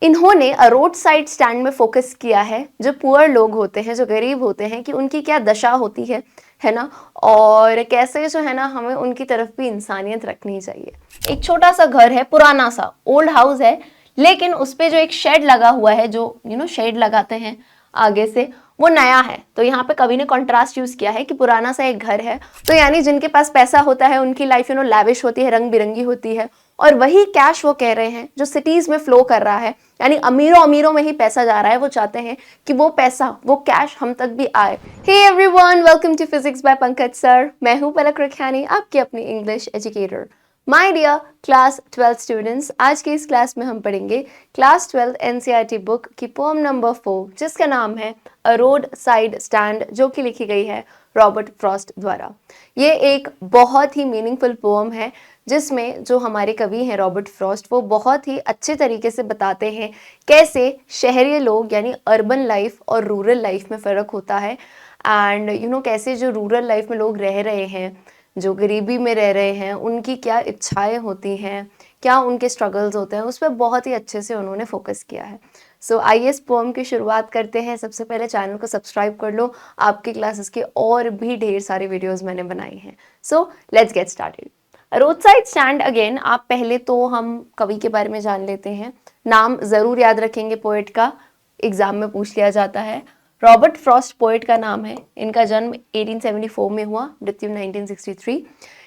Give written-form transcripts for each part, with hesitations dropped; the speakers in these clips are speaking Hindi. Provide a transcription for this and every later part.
इन्होंने रोड साइड स्टैंड में फोकस किया है जो पुअर लोग होते हैं, जो गरीब होते हैं, कि उनकी क्या दशा होती है ना, और कैसे जो है ना हमें उनकी तरफ भी इंसानियत रखनी चाहिए। एक छोटा सा घर है, पुराना सा ओल्ड हाउस है, लेकिन उस पे जो एक शेड लगा हुआ है, जो शेड लगाते हैं आगे से, वो नया है। तो यहाँ पे कवि ने कॉन्ट्रास्ट यूज किया है कि पुराना सा एक घर है, तो यानी जिनके पास पैसा होता है उनकी लाइफ लैविश होती है, रंग बिरंगी होती है, और वही कैश वो कह रहे हैं जो सिटीज में फ्लो कर रहा है, यानी अमीरों अमीरों में ही पैसा जा रहा है। वो चाहते हैं कि वो पैसा, वो कैश हम तक भी आए। Hey everyone, welcome to physics by Pankaj sir. मैं हूं पलक रखियानी, आपकी अपनी English educator. My dear class 12 students, आज के इस क्लास में हम पढ़ेंगे क्लास 12 एनसीईआरटी बुक की पोएम नंबर 4, जिसका नाम है अ रोड साइड स्टैंड, जो कि लिखी गई है रॉबर्ट फ्रॉस्ट द्वारा। ये एक बहुत ही मीनिंगफुल पोएम है, जिसमें जो हमारे कवि हैं रॉबर्ट फ्रॉस्ट, वो बहुत ही अच्छे तरीके से बताते हैं कैसे शहरी लोग यानी अर्बन लाइफ और रूरल लाइफ में फ़र्क होता है। एंड कैसे जो रूरल लाइफ में लोग रह रहे हैं, जो गरीबी में रह रहे हैं, उनकी क्या इच्छाएं होती हैं, क्या उनके स्ट्रगल्स होते हैं, उस पर बहुत ही अच्छे से उन्होंने फोकस किया है। सो आइए इस पोएम की शुरुआत करते हैं। सबसे पहले चैनल को सब्सक्राइब कर लो, आपकी क्लासेस के और भी ढेर सारे वीडियोस मैंने बनाए हैं। So let's get started. Road side stand again, आप पहले तो हम कवि के बारे में जान लेते हैं। नाम जरूर याद रखेंगे, पोएट का एग्जाम में पूछ लिया जाता है। रॉबर्ट फ्रॉस्ट पोएट का नाम है। इनका जन्म 1874 में हुआ, मृत्यु 1963।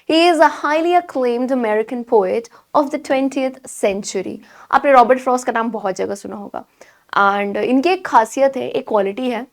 He is a highly acclaimed American poet of the 20th century. आपने रॉबर्ट फ्रॉस्ट का नाम बहुत जगह सुना होगा। एंड इनकी एक खासियत है, एक क्वालिटी है,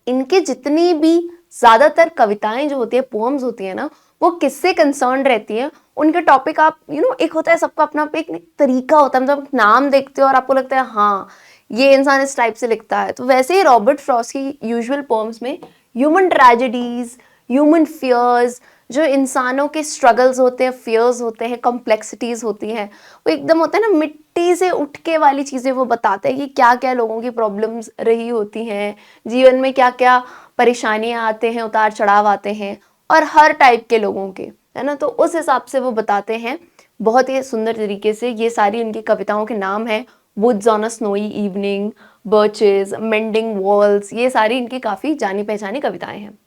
इनके जितनी भी ज़्यादातर कविताएं जो होती है, पोएम्स होती है ना, वो किससे कंसर्न रहती है, उनके टॉपिक आप एक होता है सबका अपना एक तरीका होता है, मतलब नाम देखते हो और आपको लगता है हाँ ये इंसान इस टाइप से लिखता है। तो वैसे ही रॉबर्ट फ्रॉस्ट की यूजुअल पोएम्स में ह्यूमन ट्रेजेडीज, ह्यूमन फियर्स, जो इंसानों के स्ट्रगल्स होते हैं, फियर्स होते हैं, कॉम्प्लेक्सिटीज होती हैं, वो एकदम होता है ना मिट्टी से उठ के वाली चीज़ें वो बताते हैं कि क्या क्या लोगों की प्रॉब्लम्स रही होती हैं, जीवन में क्या क्या परेशानियां आते हैं, उतार चढ़ाव आते हैं, और हर टाइप के लोगों के, है ना। तो उस हिसाब से वो बताते हैं बहुत ही सुंदर तरीके से। ये सारी उनकी कविताओं के नाम हैं woods on a snowy evening, birches, mending walls, ये सारी इनकी काफ़ी जानी पहचानी कविताएं हैं।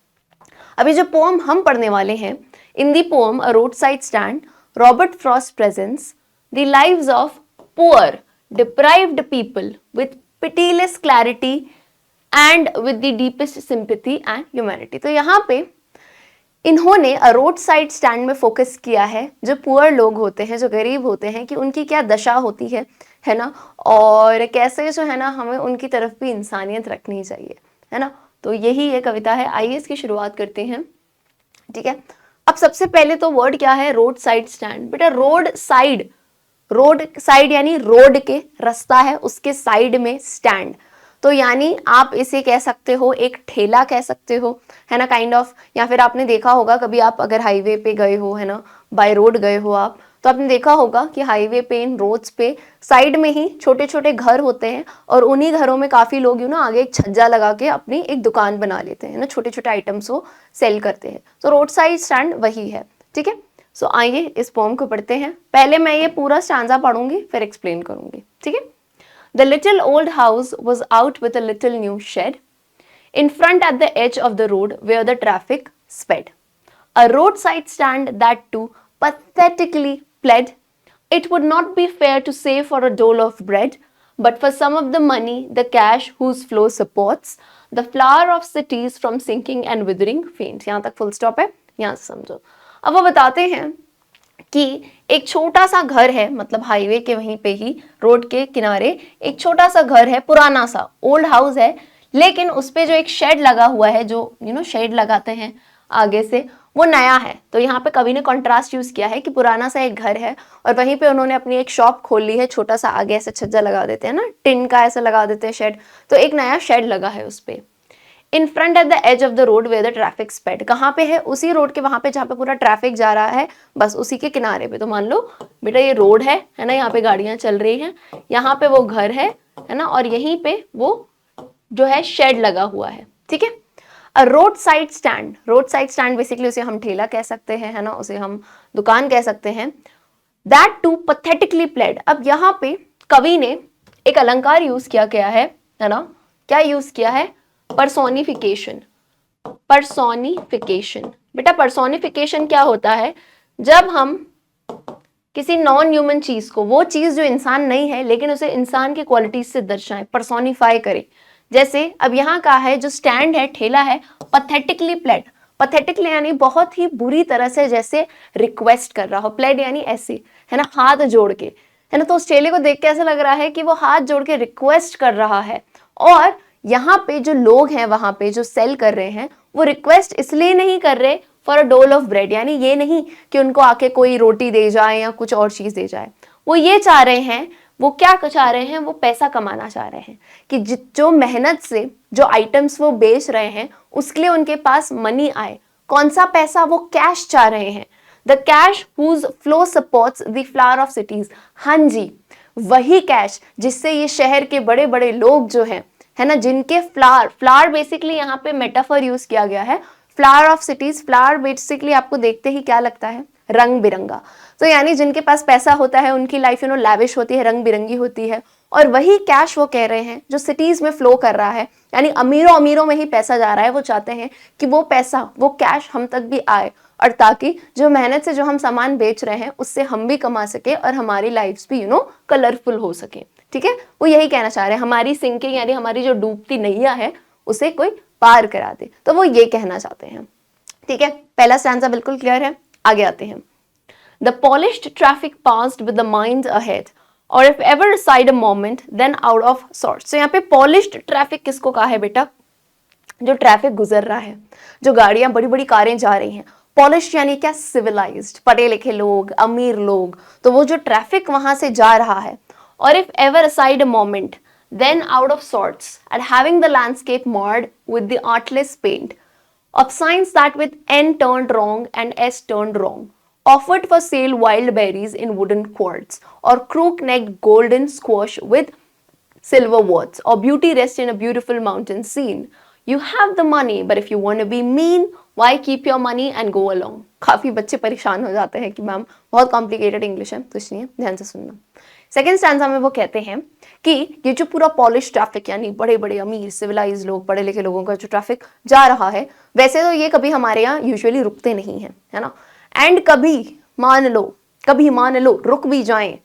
अभी जो पोम हम पढ़ने वाले हैं, in the poem a road side stand, Robert Frost presents the lives of poor deprived people with pitiless clarity and with the deepest sympathy and humanity. तो यहाँ पे इन्होंने रोड साइड स्टैंड में फोकस किया है जो पुअर लोग होते हैं, जो गरीब होते हैं, कि उनकी क्या दशा होती है ना, और कैसे जो है ना हमें उनकी तरफ भी इंसानियत रखनी चाहिए, है ना। तो यही ये कविता है। आइए इसकी शुरुआत करते हैं, ठीक है। अब सबसे पहले तो वर्ड क्या है, रोड साइड स्टैंड। बेटा रोड साइड यानी रोड के रास्ता है, उसके साइड में स्टैंड, तो यानी आप इसे कह सकते हो एक ठेला कह सकते हो, है ना, काइंड ऑफ। या फिर आपने देखा होगा कभी, आप अगर हाईवे पे गए हो, है ना, बाय रोड गए हो आप, तो आपने देखा होगा कि हाईवे पे, इन रोड्स पे साइड में ही छोटे छोटे घर होते हैं, और उन्हीं घरों में काफ़ी लोग आगे एक छज्जा लगा के अपनी एक दुकान बना लेते हैं ना, छोटे छोटे आइटम्स वो सेल करते हैं। तो रोड साइड स्टैंड वही है, ठीक है। सो आइए इस पोम को पढ़ते हैं। पहले मैं ये पूरा स्टैंजा पढ़ूंगी, फिर एक्सप्लेन करूंगी, ठीक है। The little old house was out with a little new shed in front at the edge of the road where the traffic sped. A roadside stand that too pathetically pled, it would not be fair to say for a dole of bread, but for some of the money, the cash whose flow supports the flower of cities from sinking and withering faint. यहाँ तक full stop है, यहाँ से समझो। अब वो बताते हैं कि एक छोटा सा घर है, मतलब हाईवे के वहीं पे ही रोड के किनारे एक छोटा सा घर है, पुराना सा ओल्ड हाउस है, लेकिन उस पे जो एक शेड लगा हुआ है, जो शेड लगाते हैं आगे से, वो नया है। तो यहाँ पे कवि ने कॉन्ट्रास्ट यूज किया है कि पुराना सा एक घर है और वहीं पे उन्होंने अपनी एक शॉप खोल ली है, छोटा सा आगे ऐसे छज्जा लगा देते हैं ना, टिन का ऐसा लगा देते हैं शेड, तो एक नया शेड लगा है उस पे। In front at the edge of the road where the traffic sped, कहाँ पे है, उसी रोड के वहां पे जहाँ पे पूरा ट्रैफिक जा रहा है, बस उसी के किनारे पे। तो मान लो बेटा ये रोड है ना, यहाँ पे गाड़ियां चल रही हैं, यहाँ पे वो घर है ना, और यहीं पे वो जो है शेड लगा हुआ है, ठीक है। अ रोड साइड स्टैंड बेसिकली उसे हम ठेला कह सकते हैं, है ना, उसे हम दुकान कह सकते हैं। दैट टू पैथेटिकली प्लेड, अब यहाँ पे कवि ने एक अलंकार यूज किया गया है ना, क्या यूज किया है? पर्सोनिफिकेशन। पर्सोनिफिकेशन, बेटा पर्सोनिफिकेशन क्या होता है? जब हम किसी नॉन ह्यूमन चीज को, वो चीज जो इंसान नहीं है लेकिन उसे इंसान की क्वालिटीज से दर्शाएं, पर्सोनिफाई करें। जैसे अब यहाँ का है जो स्टैंड है, ठेला है, पथेटिकली प्लेड। पथेटिकली यानी बहुत ही बुरी तरह से जैसे रिक्वेस्ट कर रहा हो, प्लेड यानी ऐसे, है ना, हाथ जोड़ के, है ना। तो उस ठेले को देख के ऐसा लग रहा है कि वो हाथ जोड़ के रिक्वेस्ट कर रहा है। और यहाँ पे जो लोग हैं वहां पे जो सेल कर रहे हैं, वो रिक्वेस्ट इसलिए नहीं कर रहे फॉर अ डोल ऑफ ब्रेड, यानी ये नहीं कि उनको आके कोई रोटी दे जाए या कुछ और चीज दे जाए। वो ये चाह रहे हैं, वो क्या चाह रहे हैं? वो पैसा कमाना चाह रहे हैं कि जो मेहनत से जो आइटम्स वो बेच रहे हैं उसके लिए उनके पास मनी आए। कौन सा पैसा? वो कैश चाह रहे हैं। The cash whose flow supports the flower of cities. हाँ जी, वही कैश जिससे ये शहर के बड़े बड़े लोग जो हैं, है ना, जिनके फ्लावर बेसिकली यहाँ पे मेटाफर यूज किया गया है, flower of cities. Flower basically आपको देखते ही क्या लगता है? रंग बिरंगा। तो यानी जिनके पास पैसा होता है उनकी लाइफ लैविश होती है, रंग बिरंगी होती है। और वही कैश वो कह रहे हैं जो सिटीज में फ्लो कर रहा है, यानी अमीरों अमीरों में ही पैसा जा रहा है। वो चाहते हैं कि वो पैसा, वो कैश हम तक भी आए, और ताकि जो मेहनत से जो हम सामान बेच रहे हैं उससे हम भी कमा सके और हमारी लाइफ्स भी कलरफुल हो सके। ठीक है, वो यही कहना चाह रहे हैं, हमारी सिंकिंग यानी हमारी जो डूबती नैया है उसे कोई पार करा दे। तो वो ये कहना चाहते हैं। ठीक है, पहला स्टैंजा बिल्कुल क्लियर है। आगे आते हैं। The polished traffic passed with the minds ahead, or if ever aside a moment, then out of sorts. So यहाँ पे polished traffic किसको कहा है बेटा? जो ट्रैफिक गुजर रहा है, जो गाड़ियां, बड़ी बड़ी कारें जा रही हैं। पॉलिश यानी क्या? सिविलाइज्ड, पढ़े लिखे लोग, अमीर लोग। तो वो जो ट्रैफिक वहां से जा रहा है। और if ever aside a moment, then out of sorts, and having the landscape marred with the artless paint of signs that with N turned wrong and S turned wrong, offered for sale wild berries in wooden quarts, or crook-necked golden squash with silver words, or beauty rest in a beautiful mountain scene. You have the money, but if you want to be mean, why keep your money and go along? काफी बच्चे परेशान हो जाते हैं कि मैम बहुत कॉम्प्लिकेटेड इंग्लिश है, कुछ नहीं है, ध्यान से सुनना। सेकेंड स्टैंजा में वो कहते हैं कि ये जो पूरा पॉलिश ट्रैफिक, यानी बड़े बड़े अमीर सिविलाइज लोग, पढ़े लिखे लोगों का जो ट्रैफिक जा रहा है, वैसे तो ये कभी हमारे यहाँ यूजुअली रुकते नहीं है, है ना। एंड कभी मान लो रुक भी जाएं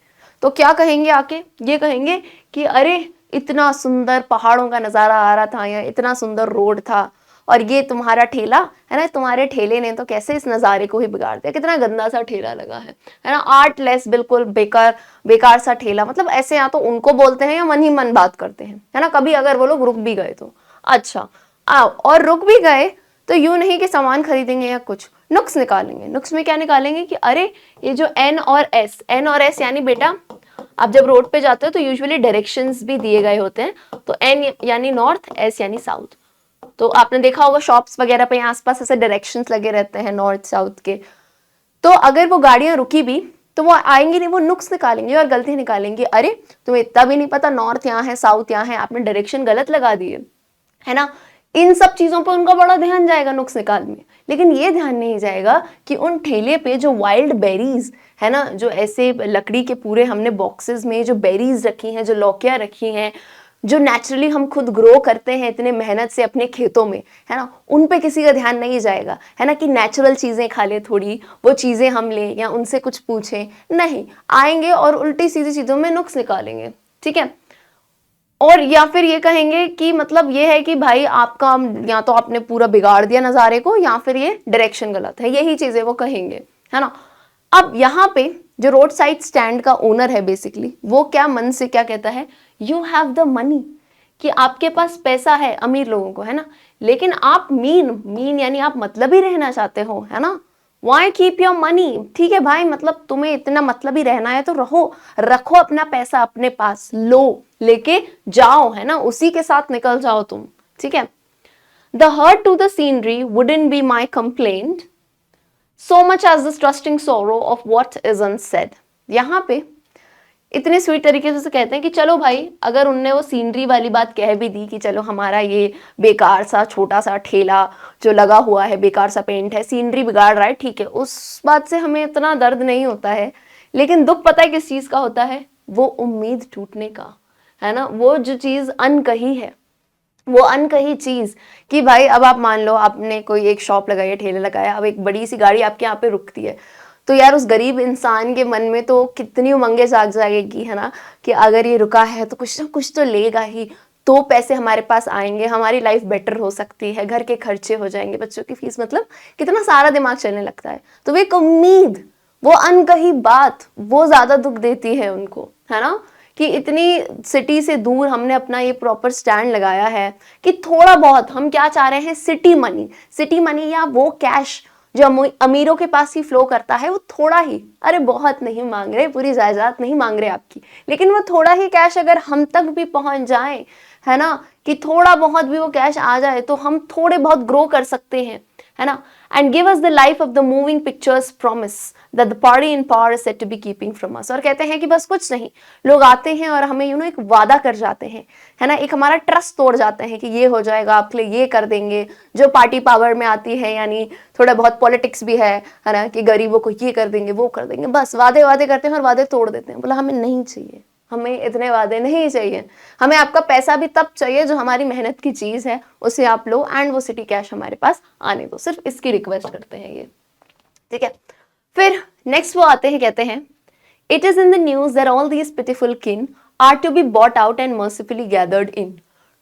तो क्या कहेंगे आके? ये कहेंगे कि अरे इतना सुंदर पहाड़ों का नजारा आ रहा था, या इतना सुंदर रोड था, और ये तुम्हारा ठेला है ना, तुम्हारे ठेले ने तो कैसे इस नज़ारे को ही बिगाड़ दिया, कितना गंदा सा ठेला लगा है ना, आर्टलेस, बिल्कुल बेकार बेकार सा ठेला। मतलब ऐसे या तो उनको बोलते हैं या मन ही मन बात करते हैं, है ना। कभी अगर वो लोग रुक भी गए तो अच्छा आओ, और रुक भी गए तो यूं नहीं कि सामान खरीदेंगे या कुछ, नुक्स निकालेंगे। नुक्स में क्या निकालेंगे कि अरे ये जो एन और एस यानी बेटा आप जब रोड पे जाते हो तो यूजुअली डायरेक्शंस भी दिए गए होते हैं। तो एन यानी नॉर्थ, एस यानी साउथ। तो आपने देखा होगा शॉप्स वगैरह पे आसपास ऐसे डायरेक्शंस लगे रहते हैं नॉर्थ साउथ के। तो अगर वो गाड़ियां रुकी भी तो वो आएंगी नहीं, वो नुक्स निकालेंगे और गलती निकालेंगे। अरे तुम्हें इतना भी नहीं पता नॉर्थ यहाँ है, साउथ यहाँ है, आपने डायरेक्शन गलत लगा दिए, है ना। इन सब चीजों पे उनका बड़ा ध्यान जाएगा नुक्स निकाल में, लेकिन ये ध्यान नहीं जाएगा कि उन ठेले पे जो वाइल्ड बेरीज है ना, जो ऐसे लकड़ी के पूरे हमने बॉक्सेस में जो बेरीज रखी हैं, जो लौकियां रखी हैं, जो नेचुरली हम खुद ग्रो करते हैं इतने मेहनत से अपने खेतों में, है ना, उन पे किसी का ध्यान नहीं जाएगा, है ना, कि नेचुरल चीजें खा ले, थोड़ी वो चीजें हम लें या उनसे कुछ पूछें, नहीं, आएंगे और उल्टी सीधी चीजों में नुक्स निकालेंगे। ठीक है, और या फिर ये कहेंगे कि मतलब ये है कि भाई आपका या तो आपने पूरा बिगाड़ दिया नज़ारे को, या फिर ये डायरेक्शन गलत है, यही चीजें वो कहेंगे, है ना। अब यहाँ पे जो रोड साइड स्टैंड का ओनर है बेसिकली, वो क्या मन से क्या कहता है? यू हैव द मनी, कि आपके पास पैसा है, अमीर लोगों को, है ना, लेकिन आप मीन यानी आप मतलब ही रहना चाहते हो, है ना। Why keep your money? ठीक है भाई, मतलब तुम्हें इतना मतलब ही रहना है तो रखो अपना पैसा अपने पास, लो, लेके जाओ, है ना, उसी के साथ निकल जाओ तुम। ठीक है, The hurt to the scenery wouldn't be my complaint so much as the trusting sorrow of what is unsaid. यहाँ पे इतने स्वीट तरीके से कहते हैं कि चलो भाई, अगर उनने वो सीनरी वाली बात कह भी दी कि चलो हमारा ये बेकार सा छोटा सा ठेला जो लगा हुआ है, बेकार सा पेंट है, सीनरी बिगाड़ रहा है, ठीक है, उस बात से हमें इतना दर्द नहीं होता है, लेकिन दुख पता है किस चीज़ का होता है? वो उम्मीद टूटने का, है ना, वो जो चीज अनकही है, वो अनकही चीज कि भाई अब आप मान लो आपने कोई एक शॉप लगाई है, ठेले लगाया, अब एक बड़ी सी गाड़ी आपके यहाँ पे रुकती है, तो यार उस गरीब इंसान के मन में तो कितनी उमंगे जाग जाएगी, है ना, कि अगर ये रुका है तो कुछ ना कुछ तो लेगा ही, तो पैसे हमारे पास आएंगे, हमारी लाइफ बेटर हो सकती है, घर के खर्चे हो जाएंगे, बच्चों की फीस, मतलब कितना सारा दिमाग चलने लगता है। तो वो एक उम्मीद, वो अनकही बात, वो ज्यादा दुख देती है उनको, है ना, कि इतनी सिटी से दूर हमने अपना ये प्रॉपर स्टैंड लगाया है कि थोड़ा बहुत हम क्या चाह रहे हैं, सिटी मनी या वो कैश जो अमीरों के पास ही फ्लो करता है, वो थोड़ा ही, अरे बहुत नहीं मांग रहे, पूरी जायदाद नहीं मांग रहे आपकी, लेकिन वो थोड़ा ही कैश अगर हम तक भी पहुंच जाए, है ना, कि थोड़ा बहुत भी वो कैश आ जाए तो हम थोड़े बहुत ग्रो कर सकते हैं, है ना, and give us the life of the moving pictures promise that the party in power is set to be keeping from us. और कहते हैं कि बस कुछ नहीं, लोग आते हैं और हमें एक वादा कर जाते हैं, है ना, एक हमारा ट्रस्ट तोड़ जाते हैं कि ये हो जाएगा, आपके लिए ये कर देंगे, जो पार्टी पावर में आती है, यानी थोड़ा बहुत पॉलिटिक्स भी है ना, कि गरीबों को ये कर देंगे, वो कर देंगे, बस वादे करते हैं और वादे तोड़ देते हैं। बोला हमें नहीं चाहिए, हमें इतने वादे नहीं चाहिए, हमें आपका पैसा भी तब चाहिए जो हमारी मेहनत की चीज है उसे आप लो, एंड वो सिटी कैश हमारे पास आने दो, सिर्फ इसकी रिक्वेस्ट करते हैं ये, ठीक है। फिर नेक्स्ट वो आते हैं, कहते हैं it is in the news that all these pitiful kin are to be bought out and mercifully gathered in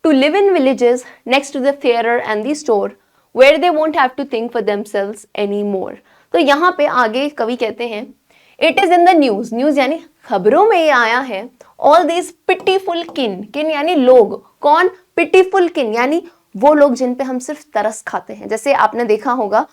to live in villages next to the fair and the store where they won't have to think for themselves any more. तो यहाँ पे आगे कवि कहते हैं it is in the news, news यानी खबरों में ये आया है, ऑल दीज पिटीफुल किन यानी लोग, कौन, पिटीफुल किन यानी वो लोग जिन पे हम सिर्फ तरस खाते हैं। जैसे आपने देखा होगा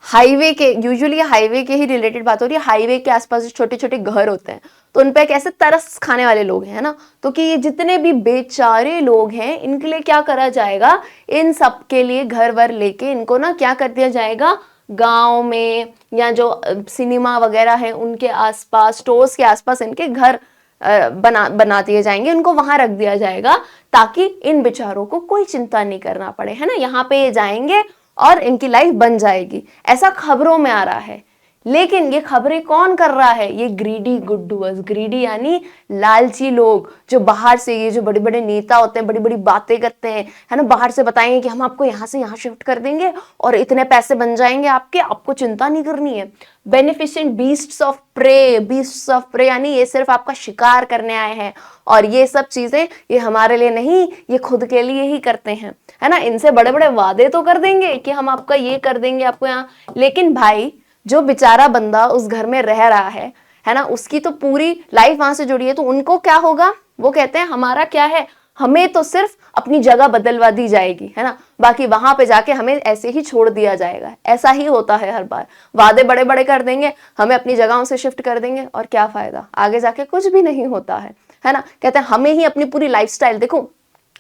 हाईवे के, यूजुअली हाईवे के ही रिलेटेड बात हो रही है, हाईवे के आसपास जो छोटे छोटे घर होते हैं तो उन पे कैसे तरस खाने वाले लोग हैं ना, तो कि ये जितने भी बेचारे लोग हैं इनके लिए क्या करा जाएगा, इन सब के लिए घर वर लेके इनको ना क्या कर दिया जाएगा, गांव में या जो सिनेमा वगैरह है उनके आसपास, स्टोर्स के आसपास इनके घर बना दिए जाएंगे, उनको वहां रख दिया जाएगा ताकि इन बेचारों को कोई चिंता नहीं करना पड़े, है ना, यहाँ पे ये जाएंगे और इनकी लाइफ बन जाएगी, ऐसा खबरों में आ रहा है। लेकिन ये खबरें कौन कर रहा है, ये ग्रीडी गुड डूअर्स, ग्रीडी यानी लालची लोग, जो बाहर से, ये जो बड़े बड़े नेता होते हैं, बड़ी बड़ी बातें करते हैं, है ना, बाहर से बताएंगे कि हम आपको यहाँ से यहाँ शिफ्ट कर देंगे और इतने पैसे बन जाएंगे आपके, आपको चिंता नहीं करनी है। बेनिफिशिएंट बीस्ट्स ऑफ प्रे यानी ये सिर्फ आपका शिकार करने आए हैं और ये सब चीजें ये हमारे लिए नहीं, ये खुद के लिए ही करते हैं, है ना। इनसे बड़े बड़े वादे तो कर देंगे कि हम आपका ये कर देंगे आपको यहाँ, लेकिन भाई जो बेचारा बंदा उस घर में रह रहा है ना, उसकी तो पूरी लाइफ वहां से जुड़ी है, तो उनको क्या होगा, वो कहते हैं हमारा क्या है, हमें तो सिर्फ अपनी जगह बदलवा दी जाएगी, है ना, बाकी वहां पे जाके हमें ऐसे ही छोड़ दिया जाएगा। ऐसा ही होता है हर बार, वादे बड़े बड़े कर देंगे, हमें अपनी जगहों से शिफ्ट कर देंगे और क्या फायदा, आगे जाके कुछ भी नहीं होता है ना। कहते हैं हमें ही अपनी पूरी लाइफस्टाइल, देखो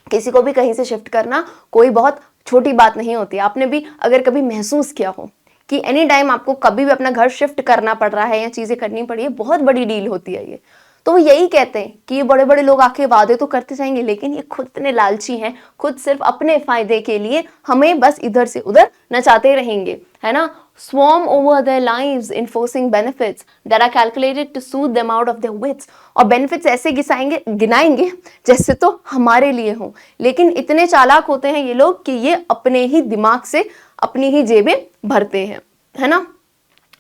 किसी को भी कहीं से शिफ्ट करना कोई बहुत छोटी बात नहीं होती। आपने भी अगर कभी महसूस किया हो कि एनी टाइम आपको कभी भी अपना घर शिफ्ट करना पड़ रहा है या चीजें करनी पड़ी है, बहुत बड़ी डील होती है ये। तो वो यही कहते हैं कि ये बड़े बड़े लोग आके वादे तो करते जाएंगे, लेकिन ये खुद इतने लालची हैं, खुद सिर्फ अपने फायदे के लिए हमें बस इधर से उधर नचाते रहेंगे, है ना। Swarm over their lives enforcing benefits that are calculated to soothe them out of their wits। और बेनिफिट्स ऐसे गिनाएंगे जैसे तो हमारे लिए हो, लेकिन इतने चालाक होते हैं ये लोग कि ये अपने ही दिमाग से अपनी ही जेबें भरते हैं, है ना।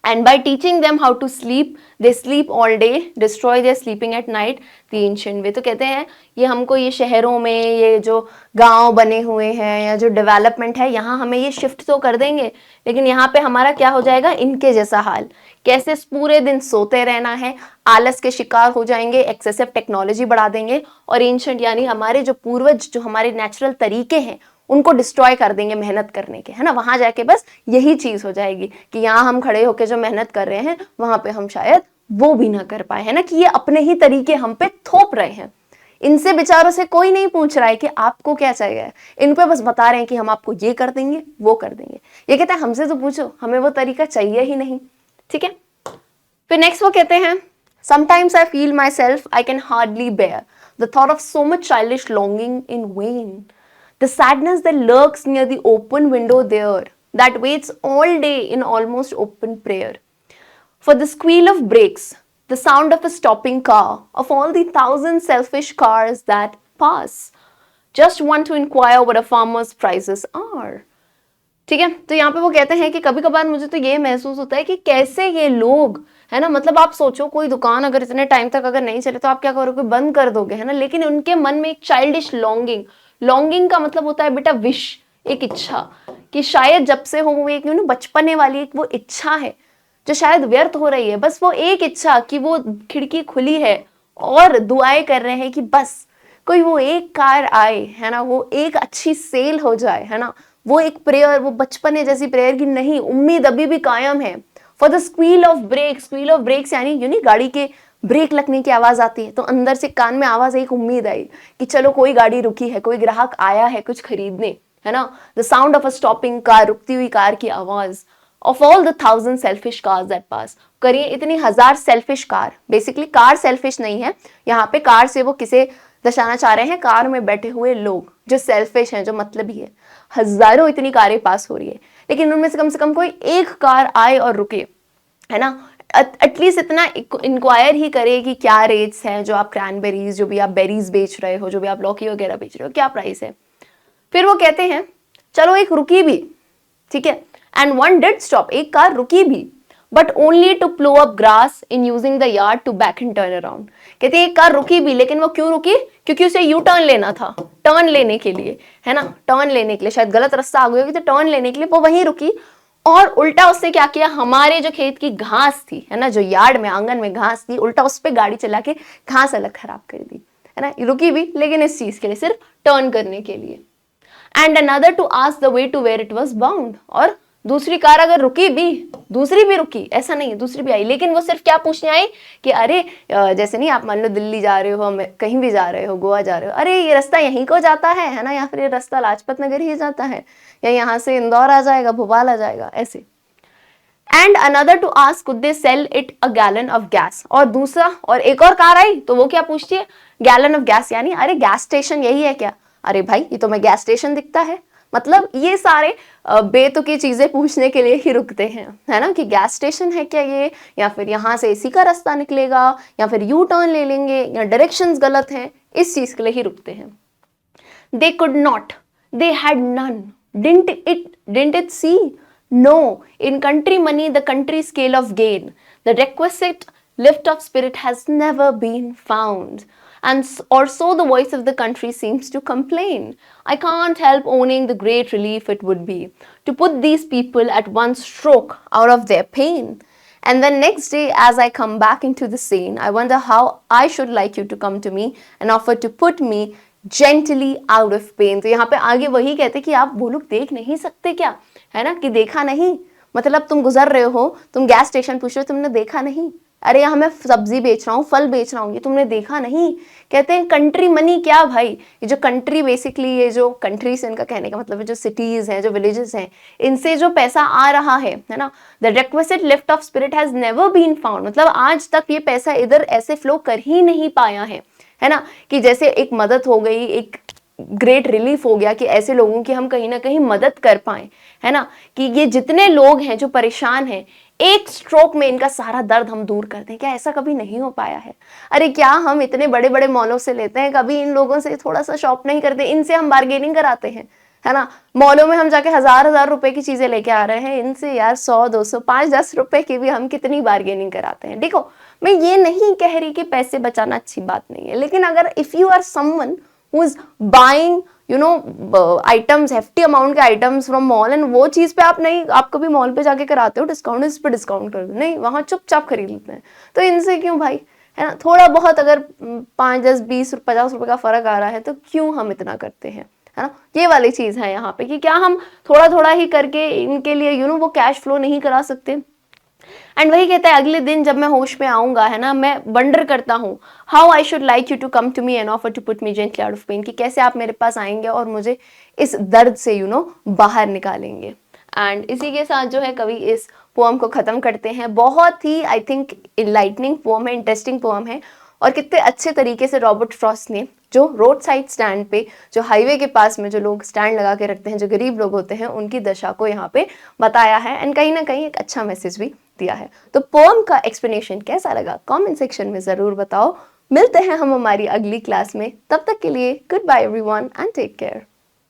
And by teaching them how to sleep, they sleep all day, destroy their sleeping at night, the ancient way। तो कहते हैं ये हमको, ये शहरों में ये जो गांव बने हुए हैं या जो डेवलपमेंट है, यहाँ हमें ये शिफ्ट तो कर देंगे, लेकिन यहाँ पे हमारा क्या हो जाएगा, इनके जैसा हाल, कैसे पूरे दिन सोते रहना है, आलस के शिकार हो जाएंगे, एक्सेसिव टेक्नोलॉजी बढ़ा देंगे और एंशंट यानी हमारे जो पूर्वज, जो हमारे नेचुरल तरीके हैं उनको डिस्ट्रॉय कर देंगे मेहनत करने के, है ना। वहां जाके बस यही चीज हो जाएगी कि यहाँ हम खड़े होके जो मेहनत कर रहे हैं वहां पे हम शायद वो भी ना कर पाए, है ना, कि ये अपने ही तरीके हम पे थोप रहे हैं। इनसे बेचारों से कोई नहीं पूछ रहा है कि आपको क्या चाहिए, इन पे बस बता रहे हैं कि हम आपको ये कर देंगे वो कर देंगे। ये कहते हैं हमसे तो पूछो, हमें वो तरीका चाहिए ही नहीं, ठीक है। फिर नेक्स्ट वो कहते हैं sometimes I feel myself I can hardly bear the thought of so much childish longing in vain, the sadness that lurks near the open window there, that waits all day in almost open prayer. For the squeal of brakes, the sound of a stopping car, of all the thousand selfish cars that pass. Just want to inquire what a farmer's prices are. ठीक है, तो यहाँ पे वो कहते हैं कि कभी कभार मुझे तो ये महसूस होता है कि कैसे ये लोग, है ना, मतलब आप सोचो कोई दुकान अगर इतने टाइम तक अगर नहीं चले तो आप क्या करोगे, बंद कर दोगे, है ना, लेकिन उनके मन में एक चाइल्डिश लॉन्गिंग, लॉन्गिंग का मतलब होता है बेटा विश, एक इच्छा, कि शायद जब से हो वो एक बचपने वाली एक वो इच्छा है जो शायद व्यर्थ हो रही है, बस वो एक इच्छा कि वो खिड़की खुली है और दुआएं कर रहे हैं कि बस कोई वो एक कार आए, है ना, वो एक अच्छी सेल हो जाए, है ना, वो एक प्रेयर, वो बचपने जैसी प्रेयर की नहीं, उम्मीद अभी भी कायम है। For the squeal of brake, squeal of brakes यानी गाड़ी के ब्रेक लगने की आवाज आती है तो अंदर से कान में आवाज, एक उम्मीद आई कि चलो कोई गाड़ी रुकी है, कोई ग्राहक आया है कुछ खरीदने, है ना, the sound of a stopping car, रुकती हुई कार की आवाज, of all the 1000 selfish cars that pass. करिए इतनी 1000 selfish car, basically car selfish नहीं है, यहाँ पे कार से वो किसे दर्शाना चाह रहे हैं, कार में बैठे हुए लोग जो सेल्फिश हैं, जो मतलबी है। हजारों इतनी कारें पास हो रही है लेकिन उनमें से कम कोई एक कार आए और रुके, है ना, एटलीस्ट इतना इंक्वायर ही करे कि क्या रेट्स हैं, जो आप क्रैनबेरीज, जो भी आप बेरीज बेच रहे हो, जो भी आप लौकी वगैरह बेच रहे हो, क्या प्राइस है। फिर वो कहते हैं चलो एक रुकी भी, ठीक है, एंड वन डिड स्टॉप, एक कार रुकी भी, but only to plow up grass in using the yard to back and turn around. कहते हैं एक कार रुकी भी, लेकिन वो क्यों रुकी, क्योंकि उसे यू टर्न लेना था, टर्न लेने के लिए, है ना, टर्न लेने के लिए, शायद गलत रास्ता आ गई होगी तो टर्न लेने के लिए वो वहीं रुकी, और उल्टा उससे क्या किया, हमारे जो खेत की घास थी, है ना, जो यार्ड में आंगन में घास थी, उल्टा उस पर गाड़ी चला के घास अलग खराब कर दी, है ना, रुकी भी लेकिन इस चीज के लिए, सिर्फ टर्न करने के लिए। And another to ask the way to where it was bound, और दूसरी कार अगर रुकी भी, दूसरी भी रुकी, ऐसा नहीं है दूसरी भी आई, लेकिन वो सिर्फ क्या पूछने आई कि अरे जैसे नहीं आप मान लो दिल्ली जा रहे हो, कहीं भी जा रहे हो, गोवा जा रहे हो, अरे ये रास्ता यहीं को जाता है ना, या फिर ये रास्ता लाजपत नगर ही जाता है, या यहाँ से इंदौर आ जाएगा, भोपाल आ जाएगा, ऐसे। And another to ask could they sell it a gallon of gas, और दूसरा, और एक और कार आई तो वो क्या पूछती है, गैलन ऑफ गैस, यानी अरे गैस स्टेशन यही है क्या, अरे भाई ये तो मैं गैस स्टेशन दिखता है। मतलब ये सारे बेतुकी चीजें पूछने के लिए ही रुकते हैं, है ना, कि गैस स्टेशन है क्या ये, या फिर यहाँ से इसी का रास्ता निकलेगा, या फिर यू टर्न ले लेंगे, या डायरेक्शंस गलत हैं, इस चीज के लिए ही रुकते हैं। They could not, they had none, didn't it see, no, in country money the country scale of gain, the requisite lift of spirit has never been found, and or so the voice of the country seems to complain. I can't help owning the great relief it would be to put these people at one stroke out of their pain. And the next day as I come back into the scene, I wonder how I should like you to come to me and offer to put me gently out of pain. तो यहाँ पे आगे वही कहते कि आप वो लोग देख नहीं सकते क्या, है ना, कि देखा नहीं, मतलब तुम गुजर रहे हो, तुम गैस स्टेशन पूछ रहे हो, तुमने देखा नहीं, अरे यहाँ मैं सब्जी बेच रहा हूँ, फल बेच रहा हूँ, ये तुमने देखा नहीं। कहते हैं कंट्री मनी, क्या भाई, ये जो कंट्री बेसिकली, ये जो कंट्री से इनका कहने का मतलब है जो सिटीज हैं, जो विलेजेस हैं, इनसे जो पैसा आ रहा है ना, the requested lift of spirit has never been found, मतलब आज तक ये पैसा इधर ऐसे फ्लो कर ही नहीं पाया है ना, कि जैसे एक मदद हो गई, एक ग्रेट रिलीफ हो गया कि ऐसे लोगों की हम कहीं ना कहीं मदद कर पाए, है ना, कि ये जितने लोग हैं जो परेशान हैं, एक स्ट्रोक में इनका सारा दर्द हम दूर कर दें, क्या ऐसा कभी नहीं हो पाया है। अरे क्या हम इतने बड़े बड़े मॉलों से लेते हैं, कभी इन लोगों से थोड़ा सा शॉप नहीं करते, इनसे हम बार्गेनिंग कराते हैं, है ना, मॉलों में हम जाके 1000 रुपए की चीजें लेके आ रहे हैं, इनसे यार 100 200 5-10 रुपए की भी हम कितनी बार्गेनिंग कराते हैं। देखो मैं ये नहीं कह रही कि पैसे बचाना अच्छी बात नहीं है, लेकिन अगर if you are someone who is buying items, hefty amount के आइटम्स फ्रॉम मॉल, एंड वो चीज पे आप नहीं, आप कभी मॉल पे जाके कराते हो डिस्काउंट, इस पे डिस्काउंट कर दो, नहीं, वहां चुपचाप खरीद लेते हैं, तो इनसे क्यों भाई, है ना, थोड़ा बहुत अगर 5 10 20 50 रुपए का फर्क आ रहा है तो क्यों हम इतना करते हैं, है ना, ये वाली चीज है यहाँ पे कि क्या हम थोड़ा थोड़ा ही करके इनके लिए वो कैश फ्लो नहीं करा सकते। एंड वही कहता है अगले दिन जब मैं होश में आऊंगा, है ना, मैं वंडर करता हूँ how I should like you to come to me and offer to put me gently out of pain, कि कैसे आप मेरे पास आएंगे और मुझे इस दर्द से बाहर निकालेंगे। एंड इसी के साथ जो है कवि इस पोअम को खत्म करते हैं। बहुत ही आई थिंक इनलाइटनिंग पोअम है, इंटरेस्टिंग पोअम है, और कितने अच्छे तरीके से रॉबर्ट फ्रॉस्ट ने जो रोड साइड स्टैंड पे, जो हाईवे के पास में जो लोग स्टैंड लगा के रखते हैं, जो गरीब लोग होते हैं, उनकी दशा को यहाँ पे बताया है, एंड कहीं ना कहीं एक अच्छा मैसेज भी दिया है। तो पोअम का एक्सप्लेनेशन कैसा लगा कमेंट सेक्शन में ज़रूर बताओ। मिलते हैं हम हमारी अगली क्लास में, तब तक के लिए goodbye everyone and take care.